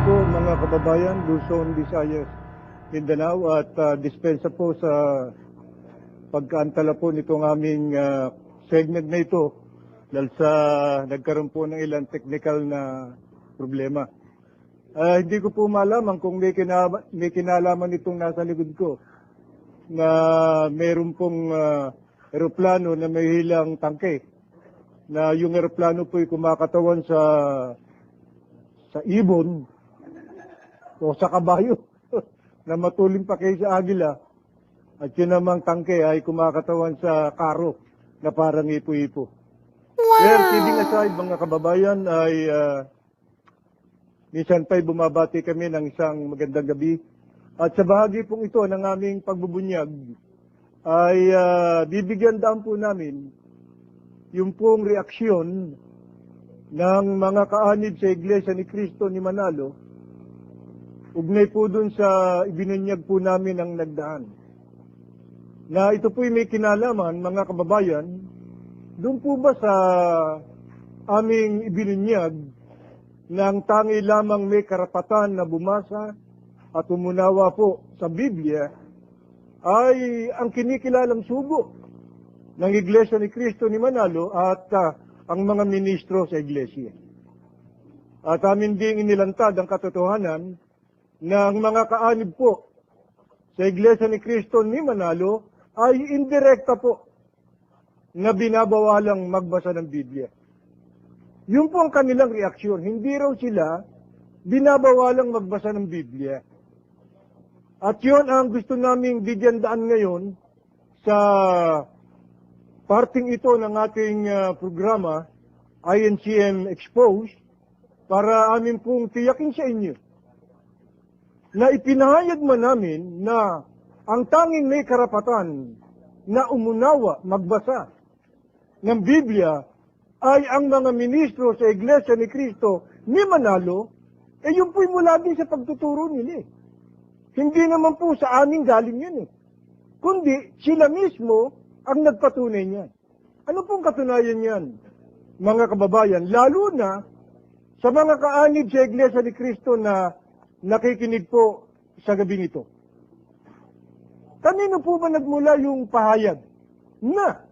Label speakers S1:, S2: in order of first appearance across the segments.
S1: po mga kababayan, Luzon, Visayas, Mindanao at dispensa po sa pagkaantala po nitong aming segment na ito dahil sa nagkaroon po ng ilang technical na problema. Hindi ko po malaman kung may kinalaman itong nasa likod ko na mayroon pong eroplano na may hilang tangke na yung eroplano po ay kumakatawan sa ibon o sa kabayo na matuling pa kayo sa agila at yun namang tangke ay kumakatawan sa karo na parang ipo-ipo. Well, kidding aside mga kababayan ay minsan pa'y bumabati kami ng isang magandang gabi at sa bahagi pong ito ng aming pagbubunyag ay bibigyan daan po namin yung pong reaksyon ng mga kaanib sa Iglesia ni Cristo ni Manalo, ugnay po dun sa ibinunyag po namin ang nagdaan. Na ito po'y may kinalaman, mga kababayan, dun po ba sa aming ibinunyag na ang tangi lamang may karapatan na bumasa at umunawa po sa Biblia ay ang kinikilalang sugo ng Iglesia ni Cristo ni Manalo at ang mga ministro sa Iglesia. At amin ding inilantad ang katotohanan na ang mga kaanib po sa Iglesia ni Cristo ni Manalo ay indirekta po na binabawalang magbasa ng Biblia. Yun po ang kanilang reaksyon. Hindi raw sila binabawalang magbasa ng Biblia. At yun ang gusto naming bigyan daan ngayon sa parting ito ng ating programa, INCM Exposed, para amin pong tiyakin sa inyo na ipinahayag man namin na ang tanging may karapatan na umunawa, magbasa ng Biblia ay ang mga ministro sa Iglesia ni Cristo ni Manalo, yun po'y mula din sa pagtuturo nila. Hindi naman po sa aming galing yun kundi sila mismo ang nagpatunay niyan. Ano pong katunayan niyan, mga kababayan? Lalo na sa mga kaanib sa Iglesia ni Cristo na nakikinig po sa gabi nito. Kanino po ba nagmula yung pahayag na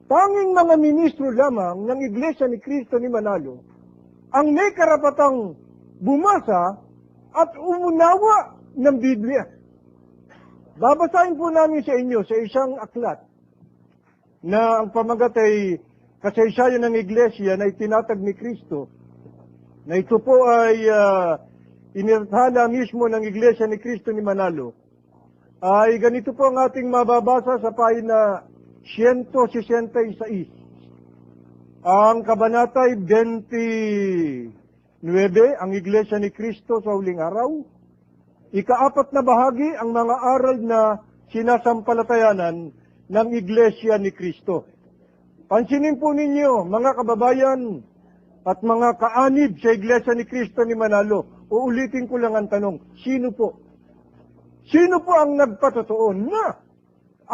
S1: tanging mga ministro lamang ng Iglesia ni Cristo ni Manalo ang may karapatang bumasa at umunawa ng Biblia? Babasahin po namin sa inyo sa isang aklat na ang pamagat ay kasaysayan ng Iglesia na itinatag ni Cristo, na ito po ay inirthala mismo ng Iglesia ni Cristo ni Manalo, ay ganito po ang ating mababasa sa pahina 166. Ang kabanata ay 29, ang Iglesia ni Cristo sa huling araw. Ikaapat na bahagi ang mga aral na sinasampalatayanan ng Iglesia ni Cristo. Pansinin po ninyo, mga kababayan at mga kaanib sa Iglesia ni Cristo ni Manalo, uulitin ko lang ang tanong, sino po? Sino po ang nagpatotoo na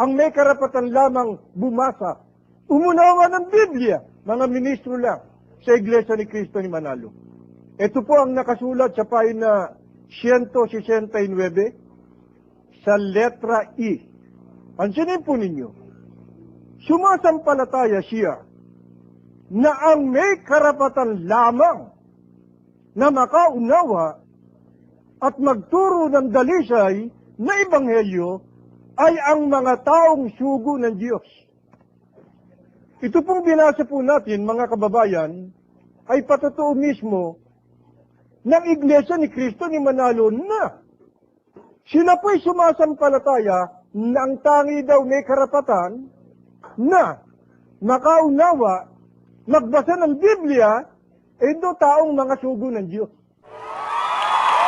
S1: ang may karapatan lamang bumasa, umunawa ng Biblia, mga ministro lang sa Iglesia ni Cristo ni Manalo? Ito po ang nakasulat sa pahina 169 sa letra E. Pansinin po ninyo, sumasampalataya siya na ang may karapatan lamang na makaunawa at magturo ng dalisay na ebanghelyo ay ang mga taong sugo ng Diyos. Ito pong binasa po natin, mga kababayan, ay patotoo mismo ng Iglesia ni Cristo ni Manalo na sila po'y sumasampalataya na ang tangi daw may karapatan na makaunawa, magbasa ng Biblia, ito taong mga sugo ng Diyos.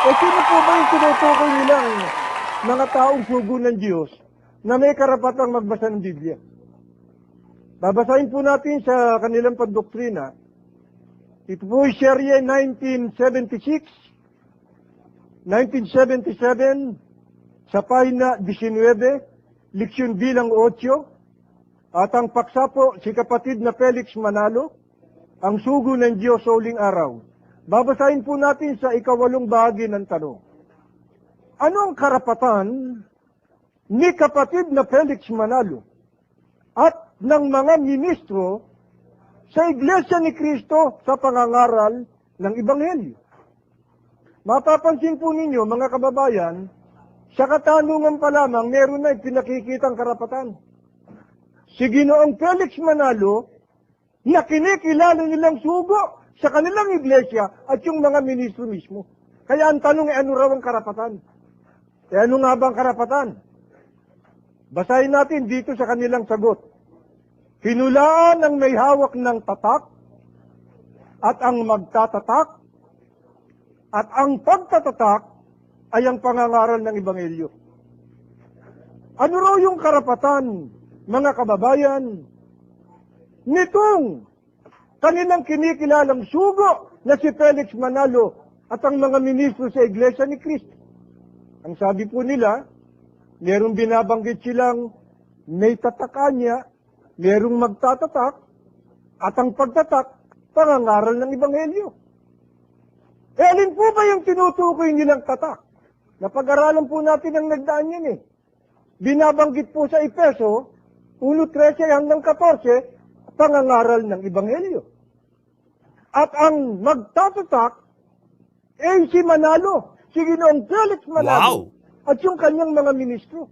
S1: Sino po ba yung tinutukoy nilang mga taong sugo ng Diyos na may karapatang magbasa ng Biblia? Babasahin po natin sa kanilang pandoktrina. Ito po ay serye 1976, 1977, sa pahina 19, leksyon bilang 8, at ang paksa po si kapatid na Felix Manalo, ang sugo ng Diyos sa huling araw. Babasahin po natin sa ikawalong bahagi ng tanong. Ano ang karapatan ni kapatid na Felix Manalo at ng mga ministro sa Iglesia ni Cristo sa pangangaral ng Ebanghelyo? Mapapansin po ninyo, mga kababayan, sa katanungan pa lamang, meron na pinakikitang karapatan. Si Ginoong Felix Manalo, na kinikilala nilang sugo sa kanilang iglesia at yung mga ministro mismo. Kaya ang tanong ay ano raw ang karapatan? E ano nga ba ang karapatan? Basahin natin dito sa kanilang sagot. Hinulaan ang may hawak ng tatak at ang magtatatak at ang pagtatatak ay ang pangangaral ng Ebanghelyo. Ano raw yung karapatan, mga kababayan, nitong kanilang kinikilalang sugo na si Felix Manalo at ang mga ministro sa Iglesia ni Cristo? Ang sabi po nila, merong binabanggit silang may tatakanya, merong magtatatak, at ang pagtatak, pangangaral ng Ebanghelyo. E alin po ba yung tinutukoy nilang tatak? Napag-aralan po natin ang nagdaan yan eh. Binabanggit po sa Efeso, 1:13 hanggang 14, pangangaral ng Ebanghelyo. At ang magtatatak, si Manalo, si Ginoong Felix Manalo,
S2: Wow!
S1: at yung kanyang mga ministro.